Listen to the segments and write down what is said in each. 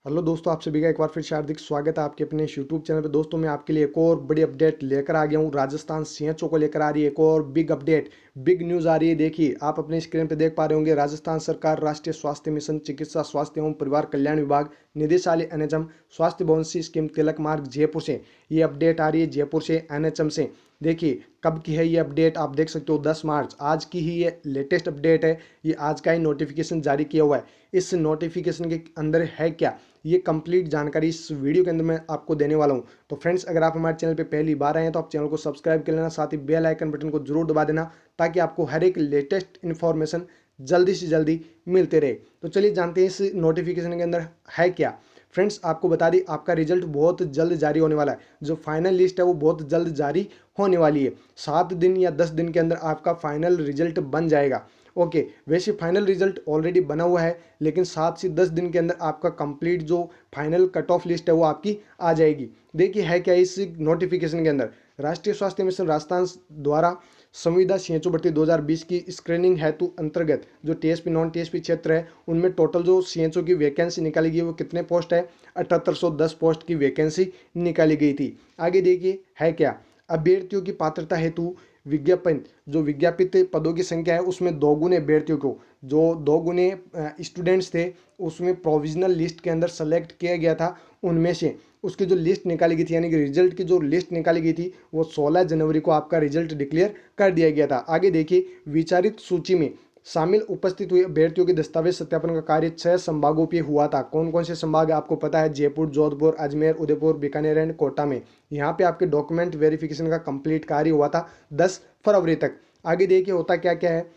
Hello दोस्तों, आप सभी का एक बार फिर से हार्दिक स्वागत है आपके अपने इस यूट्यूब चैनल पे। दोस्तों मैं आपके लिए एक और बड़ी अपडेट लेकर आ गया हूँ। राजस्थान सीएचओ को लेकर आ रही है एक और बिग अपडेट, बिग न्यूज़ आ रही है। देखिए, आप अपने स्क्रीन पे देख पा रहे होंगे। राजस्थान सरकार राष्ट्रीय स्वास्थ्य मिशन, चिकित्सा स्वास्थ्य एवं परिवार कल्याण विभाग, निदेशालय एनएचएम, स्वास्थ्य भवन सी स्कीम, तिलक मार्ग, जयपुर से ये अपडेट आ रही है। जयपुर से एनएचएम से। देखिए कब की है ये अपडेट, आप देख सकते हो 10 मार्च, आज की ही ये लेटेस्ट अपडेट है। ये आज का ही नोटिफिकेशन जारी किया हुआ है। इस नोटिफिकेशन के अंदर है क्या, ये कंप्लीट जानकारी इस वीडियो के अंदर मैं आपको देने वाला हूं। तो फ्रेंड्स, अगर आप हमारे चैनल पे पहली बार आए हैं तो आप चैनल को सब्सक्राइब कर लेना, साथ ही बेल आइकन बटन को जरूर दबा देना ताकि आपको हर एक लेटेस्ट इन्फॉर्मेशन जल्दी से जल्दी मिलते रहे। तो चलिए जानते हैं इस नोटिफिकेशन के अंदर है क्या। फ्रेंड्स, आपको बता दी, आपका रिजल्ट बहुत जल्द जारी होने वाला है। जो फाइनल लिस्ट है वो बहुत जल्द जारी होने वाली है। 7 दिन या 10 दिन के अंदर आपका फाइनल रिजल्ट बन जाएगा। ओके, वैसे फाइनल रिजल्ट ऑलरेडी बना हुआ है, लेकिन 7 से 10 दिन के अंदर आपका कंप्लीट जो फाइनल कट ऑफ लिस्ट है वो आपकी आ जाएगी। देखिए है क्या इस नोटिफिकेशन के अंदर। राष्ट्रीय स्वास्थ्य मिशन राजस्थान द्वारा संविदा सीएचओ भर्ती 2020 की स्क्रीनिंग हेतु अंतर्गत जो टीएसपी नॉन टीएसपी क्षेत्र है उनमें टोटल जो सीएचओ की वैकेंसी निकाली गई वो कितने पोस्ट है, 7810 पोस्ट की वैकेंसी निकाली गई थी। आगे देखिए है क्या। अभ्यर्थियों की पात्रता हेतु विज्ञापन, जो विज्ञापित पदों की संख्या है उसमें दोगुने अभ्यर्थियों को, जो दोगुने स्टूडेंट्स थे उसमें प्रोविजनल लिस्ट के अंदर सेलेक्ट किया गया था। उनमें से उसकी जो लिस्ट निकाली गई थी, यानी कि रिजल्ट की जो लिस्ट निकाली गई थी वो 16 जनवरी को आपका रिजल्ट डिक्लेयर कर दिया गया था। आगे देखिए, विचारित सूची में शामिल उपस्थित हुए अभ्यर्थियों के दस्तावेज सत्यापन का कार्य 6 संभागों पे हुआ था। कौन कौन से संभाग है आपको पता है, जयपुर, जोधपुर, अजमेर, उदयपुर, बीकानेर एंड कोटा में। यहाँ पे आपके डॉक्यूमेंट वेरिफिकेशन का कंप्लीट कार्य हुआ था 10 फरवरी तक। आगे देखिए होता क्या क्या है।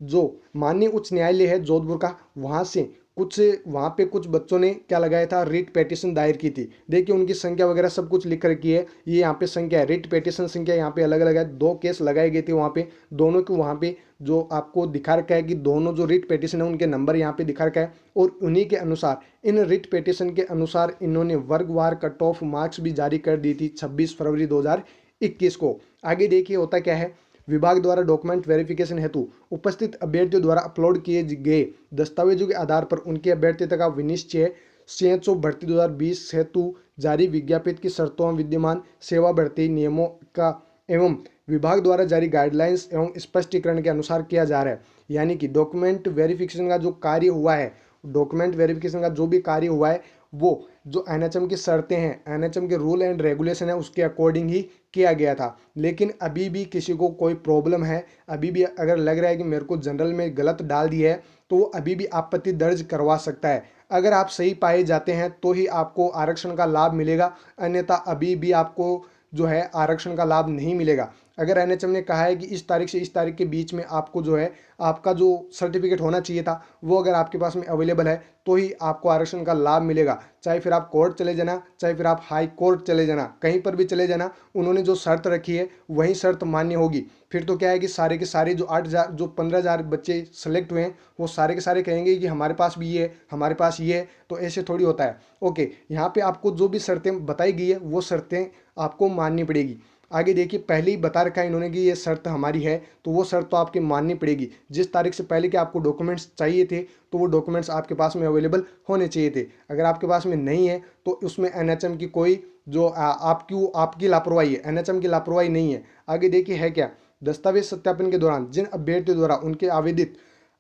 जो माननीय उच्च न्यायालय है जोधपुर का, वहाँ से कुछ, वहाँ पे कुछ बच्चों ने क्या लगाया था, रिट पेटिशन दायर की थी। देखिए उनकी संख्या वगैरह सब कुछ लिख रखी है। ये यहाँ पे संख्या है, रिट पेटिशन संख्या यहाँ पे अलग अलग है। 2 केस लगाए गए थे वहाँ पे, दोनों को वहाँ पे जो आपको दिखा रखा है कि दोनों जो रिट पेटिशन है उनके नंबर यहाँ पे दिखा रखा है। और उन्हीं के अनुसार, इन रिट पेटिशन के अनुसार इन्होंने वर्गवार कट ऑफ मार्क्स भी जारी कर दी थी 26 फरवरी 2021 को। आगे देखिए होता क्या है। विभाग द्वारा डॉक्यूमेंट वेरिफिकेशन हेतु उपस्थित अभ्यर्थियों द्वारा अपलोड किए गए दस्तावेजों के आधार पर उनकी अभ्यर्थिता का विनिश्चय सीएचओ भर्ती 2020 हेतु जारी विज्ञापित की शर्तों एवं विद्यमान सेवा भर्ती नियमों का एवं विभाग द्वारा जारी गाइडलाइंस एवं स्पष्टीकरण के अनुसार किया जा रहा है। यानी कि डॉक्यूमेंट वेरिफिकेशन का जो कार्य हुआ है, डॉक्यूमेंट वेरिफिकेशन का जो भी कार्य हुआ है वो जो एनएचएम की शर्तें हैं, एनएचएम के रूल एंड रेगुलेशन है उसके अकॉर्डिंग ही किया गया था। लेकिन अभी भी किसी को कोई प्रॉब्लम है, अभी भी अगर लग रहा है कि मेरे को जनरल में गलत डाल दिया है, तो वो अभी भी आपत्ति दर्ज करवा सकता है। अगर आप सही पाए जाते हैं तो ही आपको आरक्षण का लाभ मिलेगा, अन्यथा अभी भी आपको जो है आरक्षण का लाभ नहीं मिलेगा। अगर एनएचएम ने कहा है कि इस तारीख से इस तारीख के बीच में आपको जो है आपका जो सर्टिफिकेट होना चाहिए था वो अगर आपके पास में अवेलेबल है तो ही आपको आरक्षण का लाभ मिलेगा। चाहे फिर आप कोर्ट चले जाना, चाहे फिर आप हाई कोर्ट चले जाना, कहीं पर भी चले जाना, उन्होंने जो शर्त रखी है वही शर्त मान्य होगी। फिर तो क्या है कि सारे के सारे जो 8,000 जो 15,000 बच्चे सेलेक्ट हुए हैं वो सारे के सारे कहेंगे कि हमारे पास भी ये है, हमारे पास ये है। तो ऐसे थोड़ी होता है। ओके, यहाँ पे आपको जो भी शर्तें बताई गई है वो शर्तें आपको माननी पड़ेगी। आगे देखिए, पहले ही बता रखा है इन्होंने कि ये शर्त हमारी है, तो वो शर्त तो आपकी माननी पड़ेगी। जिस तारीख से पहले के आपको डॉक्यूमेंट्स चाहिए थे तो वो डॉक्यूमेंट्स आपके पास में अवेलेबल होने चाहिए थे। अगर आपके पास में नहीं है तो उसमें एनएचएम की कोई जो आपकी लापरवाही है, एनएचएम की लापरवाही नहीं है। आगे देखिए है क्या। दस्तावेज सत्यापन के दौरान जिन अभ्यर्थियों द्वारा उनके आवेदित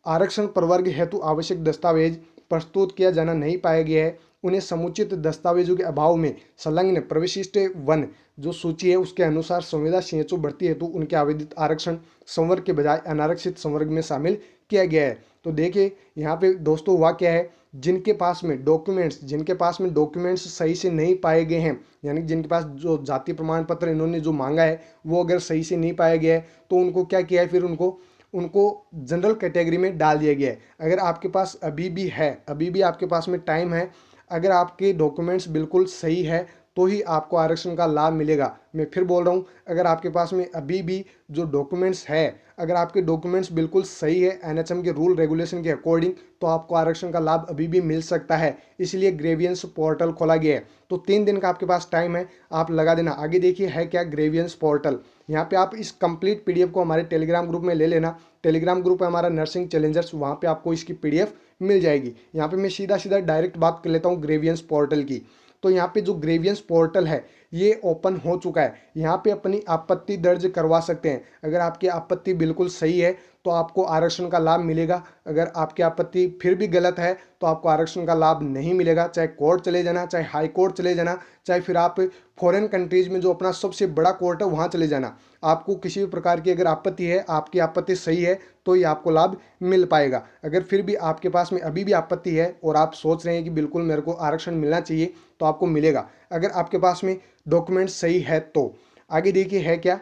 आरक्षण प्रवर्ग हेतु आवश्यक दस्तावेज प्रस्तुत किया जाना नहीं पाया गया है, उन्हें समुचित दस्तावेजों के अभाव में संलग्न प्रविशिष्ट 1 जो सूची है उसके अनुसार संविदा सीएचओ भर्ती हेतु उनके आवेदित आरक्षण संवर्ग के बजाय अनारक्षित संवर्ग में शामिल किया गया है। तो देखिए यहाँ पे दोस्तों हुआ क्या है, जिनके पास में डॉक्यूमेंट्स सही से नहीं पाए गए हैं, यानी जिनके पास जो जाति प्रमाण पत्र इन्होंने जो मांगा है वो अगर सही से नहीं पाया गया है तो उनको क्या किया है, फिर उनको उनको जनरल कैटेगरी में डाल दिया गया है। अगर आपके पास अभी भी है, अभी भी आपके पास में टाइम है, अगर आपके डॉक्यूमेंट्स बिल्कुल सही है तो ही आपको आरक्षण का लाभ मिलेगा। मैं फिर बोल रहा हूँ, अगर आपके पास में अभी भी जो डॉक्यूमेंट्स है, अगर आपके डॉक्यूमेंट्स बिल्कुल सही है एनएचएम के रूल रेगुलेशन के अकॉर्डिंग, तो आपको आरक्षण का लाभ अभी भी मिल सकता है। इसलिए ग्रेवियंस पोर्टल खोला गया है। तो 3 दिन का आपके पास टाइम है, आप लगा देना। आगे देखिए है क्या ग्रेवियंस पोर्टल। यहाँ पे आप इस कंप्लीट पीडीएफ को हमारे टेलीग्राम ग्रुप में ले लेना। टेलीग्राम ग्रुप है हमारा नर्सिंग चैलेंजर्स, वहाँ पे आपको इसकी पीडीएफ मिल जाएगी। यहाँ पे मैं सीधा सीधा डायरेक्ट बात कर लेता हूँ ग्रेवियंस पोर्टल की। तो यहाँ पे जो ग्रेवियंस पोर्टल है ये ओपन हो चुका है। यहाँ पे अपनी आपत्ति दर्ज करवा सकते हैं। अगर आपकी आपत्ति बिल्कुल सही है तो आपको आरक्षण का लाभ मिलेगा। अगर आपकी आपत्ति फिर भी गलत है तो आपको आरक्षण का लाभ नहीं मिलेगा। चाहे कोर्ट चले जाना, चाहे हाई कोर्ट चले जाना, चाहे फिर आप फॉरेन कंट्रीज में जो अपना सबसे बड़ा कोर्ट है वहाँ चले जाना, आपको किसी भी प्रकार की अगर आपत्ति है, आपकी आपत्ति सही है तो ये आपको लाभ मिल पाएगा। अगर फिर भी आपके पास में अभी भी आपत्ति है और आप सोच रहे हैं कि बिल्कुल मेरे को आरक्षण मिलना चाहिए, तो आपको मिलेगा अगर आपके पास में डॉक्यूमेंट सही है तो। आगे देखिए है क्या,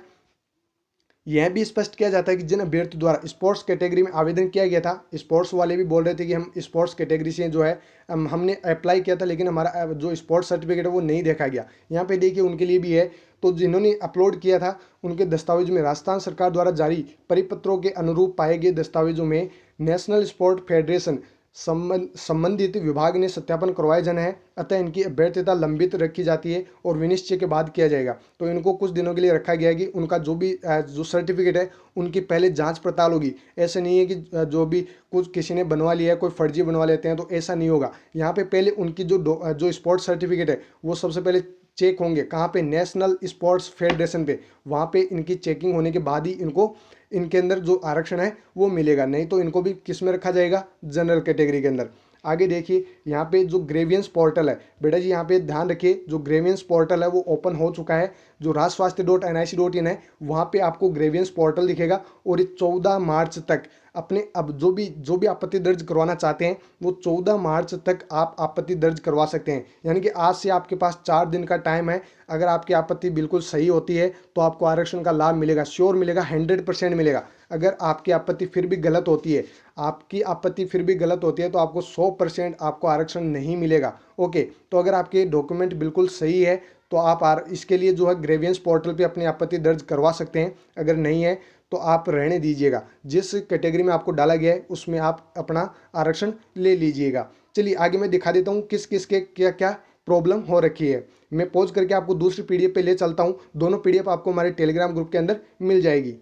यह भी स्पष्ट किया जाता है कि जिन अभ्यर्थी द्वारा स्पोर्ट्स कैटेगरी में आवेदन किया गया था, स्पोर्ट्स वाले भी बोल रहे थे कि हम स्पोर्ट्स कैटेगरी से जो है हमने अप्लाई किया था लेकिन हमारा जो स्पोर्ट्स सर्टिफिकेट है वो नहीं देखा गया। यहाँ पे देखिए उनके लिए भी है। तो जिन्होंने अपलोड किया था उनके दस्तावेज में राजस्थान सरकार द्वारा जारी परिपत्रों के अनुरूप पाए गए दस्तावेजों में नेशनल स्पोर्ट फेडरेशन संबंधित विभाग ने सत्यापन करवाए जाना है, अतः इनकी अभ्यर्थता लंबित रखी जाती है और विनिश्चय के बाद किया जाएगा। तो इनको कुछ दिनों के लिए रखा गया है कि उनका जो भी जो सर्टिफिकेट है उनकी पहले जांच पड़ताल होगी। ऐसा नहीं है कि जो भी कुछ किसी ने बनवा लिया है, कोई फर्जी बनवा लेते हैं, तो ऐसा नहीं होगा। यहाँ पे पहले उनकी जो स्पोर्ट्स सर्टिफिकेट है वो सबसे पहले चेक होंगे। कहाँ पे? नेशनल स्पोर्ट्स फेडरेशन पे। वहाँ पे इनकी चेकिंग होने के बाद ही इनको इनके अंदर जो आरक्षण है वो मिलेगा, नहीं तो इनको भी किस में रखा जाएगा? जनरल कैटेगरी के अंदर। आगे देखिए यहाँ पे जो ग्रेवियंस पोर्टल है, बेटा जी यहाँ पे ध्यान रखिए, जो ग्रेवियंस पोर्टल है वो ओपन हो चुका है। जो rajswasthya.nic.in है वहाँ पे आपको ग्रेवियंस पोर्टल दिखेगा और ये 14 मार्च तक अपने अब जो भी आपत्ति दर्ज करवाना चाहते हैं वो 14 मार्च तक आप आपत्ति दर्ज करवा सकते हैं। यानी कि आज से आपके पास 4 दिन का टाइम है। अगर आपकी आपत्ति बिल्कुल सही होती है तो आपको आरक्षण का लाभ मिलेगा, श्योर मिलेगा, 100% मिलेगा। अगर आपकी आपत्ति फिर भी गलत होती है, तो आपको 100% आपको आरक्षण नहीं मिलेगा। ओके, तो अगर आपके डॉक्यूमेंट बिल्कुल सही है तो आप इसके लिए जो है ग्रेवियंस पोर्टल पे अपनी आपत्ति दर्ज करवा सकते हैं। अगर नहीं है तो आप रहने दीजिएगा, जिस कैटेगरी में आपको डाला गया है उसमें आप अपना आरक्षण ले लीजिएगा। चलिए आगे मैं दिखा देता हूँ किस किस के क्या क्या प्रॉब्लम हो रखी है। मैं पॉज करके आपको दूसरी पीडीएफ पे ले चलता हूँ। दोनों पीडीएफ आपको हमारे टेलीग्राम ग्रुप के अंदर मिल जाएगी।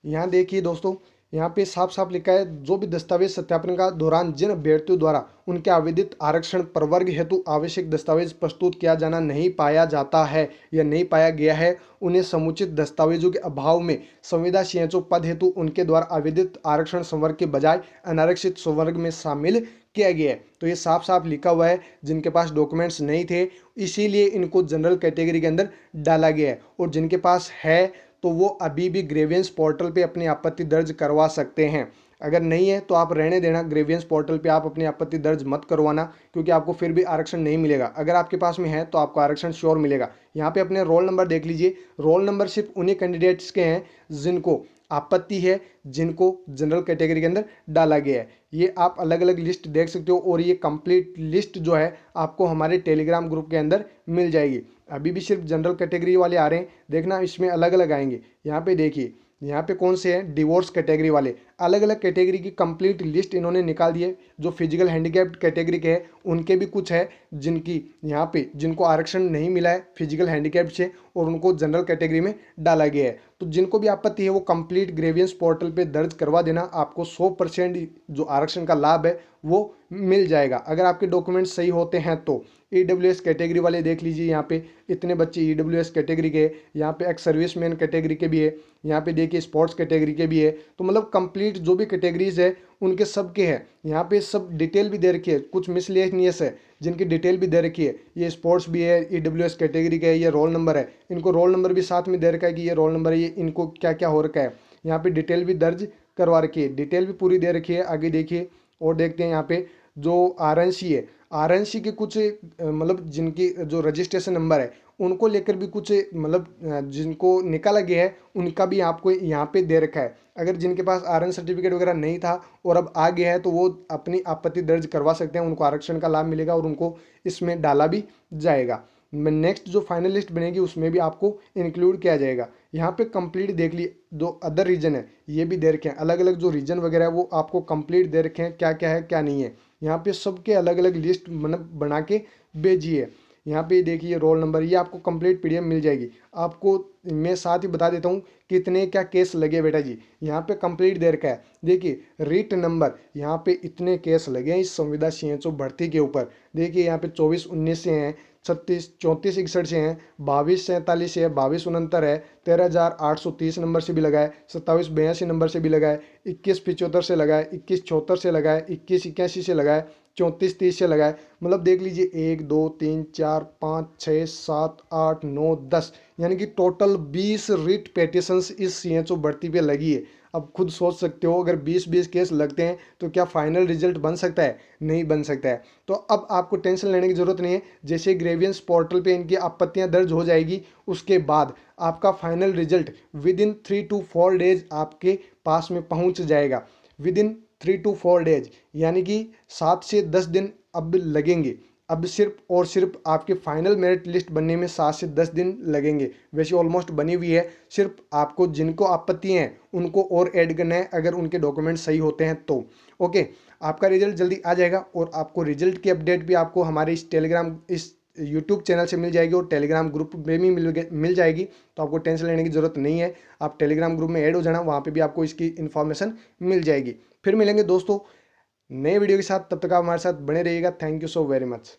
यहाँ देखिए दोस्तों, यहाँ पे साफ साफ लिखा है, जो भी दस्तावेज सत्यापन का दौरान जिन अभ्यर्थियों द्वारा उनके आवेदित आरक्षण प्रवर्ग हेतु आवश्यक दस्तावेज प्रस्तुत किया जाना नहीं पाया जाता है या नहीं पाया गया है, उन्हें समुचित दस्तावेजों के अभाव में संविदा सीएचओ पद हेतु उनके द्वारा आवेदित आरक्षण संवर्ग के बजाय अनारक्षित संवर्ग में शामिल किया गया है। तो ये साफ साफ लिखा हुआ है, जिनके पास डॉक्यूमेंट्स नहीं थे इसीलिए इनको जनरल कैटेगरी के अंदर डाला गया है, और जिनके पास है तो वो अभी भी ग्रेवियंस पोर्टल पे अपनी आपत्ति दर्ज करवा सकते हैं। अगर नहीं है तो आप रहने देना, ग्रेवियंस पोर्टल पे आप अपनी आपत्ति दर्ज मत करवाना, क्योंकि आपको फिर भी आरक्षण नहीं मिलेगा। अगर आपके पास में है तो आपको आरक्षण श्योर मिलेगा। यहाँ पे अपने रोल नंबर देख लीजिए। रोल नंबर सिर्फ उन्हीं कैंडिडेट्स के हैं जिनको आपत्ति है, जिनको जनरल कैटेगरी के अंदर डाला गया है। ये आप अलग अलग लिस्ट देख सकते हो, और ये कंप्लीट लिस्ट जो है आपको हमारे टेलीग्राम ग्रुप के अंदर मिल जाएगी। अभी भी सिर्फ जनरल कैटेगरी वाले आ रहे हैं, देखना इसमें अलग अलग आएंगे। यहाँ पे देखिए, यहाँ पे कौन से हैं? डिवोर्स कैटेगरी वाले। अलग अलग कैटेगरी की कंप्लीट लिस्ट इन्होंने निकाल दी है। जो फिजिकल हैंडीकैप्ड कैटेगरी के हैं उनके भी कुछ है जिनकी यहाँ पे जिनको आरक्षण नहीं मिला है फिजिकल हैंडीकैप्ड से, और उनको जनरल कैटेगरी में डाला गया है। तो जिनको भी आपत्ति है वो कंप्लीट ग्रेवियंस पोर्टल पे दर्ज करवा देना, आपको 100% जो आरक्षण का लाभ है वो मिल जाएगा अगर आपके डॉक्यूमेंट सही होते हैं तो। ईडब्ल्यूएस कैटेगरी वाले देख लीजिए, यहाँ पे इतने बच्चे ईडब्ल्यूएस कैटेगरी के, यहाँ पे एक्स सर्विसमैन कैटेगरी के भी है, यहाँ पे देखिए स्पोर्ट्स कैटेगरी के भी है। तो मतलब कंप्लीट जो भी कैटेगरीज है उनके सब के हैं। यहाँ पे सब डिटेल भी दे रखी है, कुछ मिसलेनियस है जिनकी डिटेल भी दे रखी है। ये स्पोर्ट्स भी है, ईडब्ल्यूएस कैटेगरी का है, ये रोल नंबर है, इनको रोल नंबर भी साथ में दे रखा है कि ये रोल नंबर है, ये इनको क्या क्या हो रखा है। यहाँ पे डिटेल भी दर्ज करवा रखी है, डिटेल भी पूरी दे रखी है। आगे देखिए और देखते हैं, यहाँ पे जो आरएनसी है, आरएनसी के कुछ मतलब जिनकी जो रजिस्ट्रेशन नंबर है उनको लेकर भी कुछ मतलब जिनको निकाला गया है उनका भी आपको यहाँ पे दे रखा है। अगर जिनके पास आरएन सर्टिफिकेट वगैरह नहीं था और अब आ गया है तो वो अपनी आपत्ति दर्ज करवा सकते हैं, उनको आरक्षण का लाभ मिलेगा और उनको इसमें डाला भी जाएगा। नेक्स्ट जो फाइनल लिस्ट बनेगी उसमें भी आपको इंक्लूड किया जाएगा। यहाँ पे कंप्लीट देख लिए, जो अदर रीजन है ये भी दे रखे हैं, अलग अलग जो रीजन वगैरह है वो आपको कंप्लीट दे रखे हैं, क्या क्या है क्या नहीं है। यहाँ पे सबके अलग अलग लिस्ट बना के भेजिए। यहाँ पे देखिए रोल नंबर, ये आपको कंप्लीट पीडीएफ मिल जाएगी। आपको मैं साथ ही बता देता हूँ कितने क्या केस लगे बेटा जी। यहाँ पे कंप्लीट दे रखा है, देखिए रीट नंबर, यहाँ पे इतने केस लगे हैं इस संविदा सीएचओ भर्ती के ऊपर। देखिए यहाँ पे 24-19 से हैं, 36-34-61 से हैं, 22-47 से है, 22-69 है, 13,830 नंबर से भी लगा है, 27-82 नंबर से भी लगा है, 21-75 से लगा है, 21-74 से लगा है, 21-81 से लगा है, 34-30 से लगा है। मतलब देख लीजिए 1 2 3 4 5 6 7 8 9 10, यानी कि टोटल 20 रिट पेटिशंस इस सीएचओ भर्ती पे लगी है। अब खुद सोच सकते हो अगर 20-20 केस लगते हैं तो क्या फाइनल रिजल्ट बन सकता है? नहीं बन सकता है। तो अब आपको टेंशन लेने की जरूरत नहीं है। जैसे ग्रेवियंस पोर्टल पे इनकी आपत्तियां दर्ज हो जाएगी, उसके बाद आपका final result with in 3 to 4 days आपके पास में पहुंच जाएगा। विद इन 3 to 4 डेज, यानी कि 7 से 10 दिन अब लगेंगे। अब सिर्फ और सिर्फ आपके फाइनल मेरिट लिस्ट बनने में 7 से 10 दिन लगेंगे। वैसे ऑलमोस्ट बनी हुई है, सिर्फ आपको जिनको आपत्ति हैं उनको और ऐड करना है, अगर उनके डॉक्यूमेंट सही होते हैं तो। ओके, आपका रिजल्ट जल्दी आ जाएगा और आपको रिजल्ट की अपडेट भी आपको हमारे इस यूट्यूब चैनल से मिल जाएगी और टेलीग्राम ग्रुप में भी मिल जाएगी। तो आपको टेंशन लेने की ज़रूरत नहीं है, आप टेलीग्राम ग्रुप में ऐड हो जाना, वहाँ पे भी आपको इसकी इन्फॉर्मेशन मिल जाएगी। फिर मिलेंगे दोस्तों नए वीडियो के साथ, तब तक आप हमारे साथ बने रहिएगा। Thank you so very much.